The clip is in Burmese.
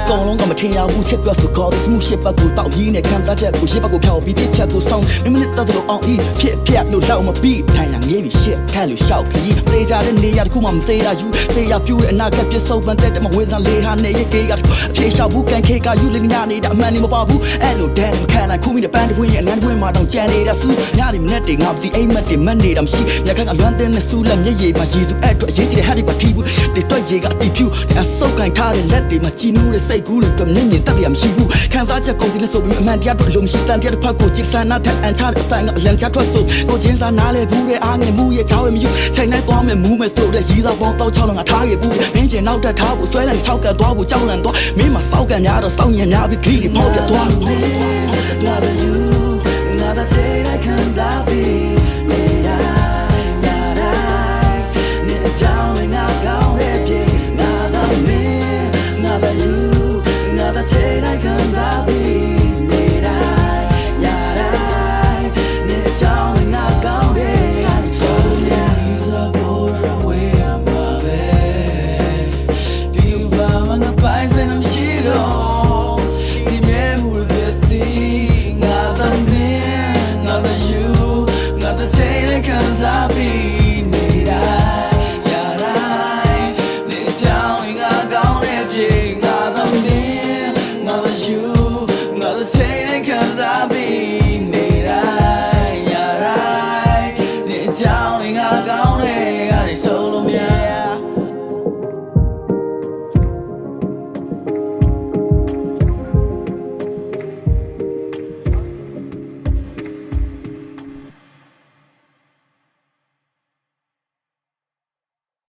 ကောင်လုံးကမထင်ရဘူးချက်ပြဆိုကောစမှုရှစ်ပတ်ကိုတောက်ရင်းနဲ့ခံစားချက်ကိုရှစ်ပတ်ကိုဖြောက်ပြီးပြစ်ချက်ကိုဆောင်မိနစ်တက်တော့အောင်ဤဖြစ်ဖြတ်လို့လောက်မပြီးထိုင်လာငေးပြီးရှစ်ထက်လို့ရှောက်ခကြီးသေးကြတဲ့နေရာတစ်ခုမှမသေးရယူသေးရပြူတဲ့အနာကပြစ်စုံပန်တဲ့တမဝေဒနာလေးဟာနေရကေကအဖြေလျှောက်ဘူးကန်ခေကယူလင်းညာနေတာအမှန်နေမပါဘူးအဲ့လိုဒန်မခံနိုင်ခုမိတဲ့ပန်းတစ်ခွင်းရဲ့အနန်းတစ်ခွင်းမှာတောင်ကြံနေတာစူးညနေမနဲ့တေငါပစီအိမ်မက်တွေမက်နေတာမရှိညခန့်ကလွမ်းတဲ့နဲ့စူးလက်မျက်ရည်မှာရည်စုအဲ့အတွက်အရေးကြီးတဲ့ဟာတွေပါတီးဘူးတွေတွက်ရေကအတီးဖြူအဆုတ်ကန်ထားတဲ့လက်တွေမှာကြည်နူးတဲ့စိတ်ကူးတွေတွက်မျက်မြင်တက်တယ်မရှိဘူးခံစားချက်ကုန်စီနဲ့ဆိုပြီးအမှန်တရားတော့လုံးမရှိတန်တရားတစ်ဖက်ကိုကြစ်ဆန်နာထက်အန်ချတဲ့အတိုင်းကအလံချထွက်ဆိုကိုချင်းစားနားလေဘူးတဲ့အားငယ်မှုရဲ့ချောင်းရဲ့မယူချိန်နဲ့သွားမယ်မူးမယ်ဆိုတဲ့ရည်သားပေါင်းတော့6လုံးငါထားခဲ့ဘူးမင်းကျင်နောက်တက်ထားဖို့ဆွဲလန်း6ကတ်သွားဖို့ကြောက်လန့်သွားမင်းမစောက်ကန်များတော့စောင့်ညံများပြီးခီးတွေဖောက်ပြသွား Another you, another day that comes out be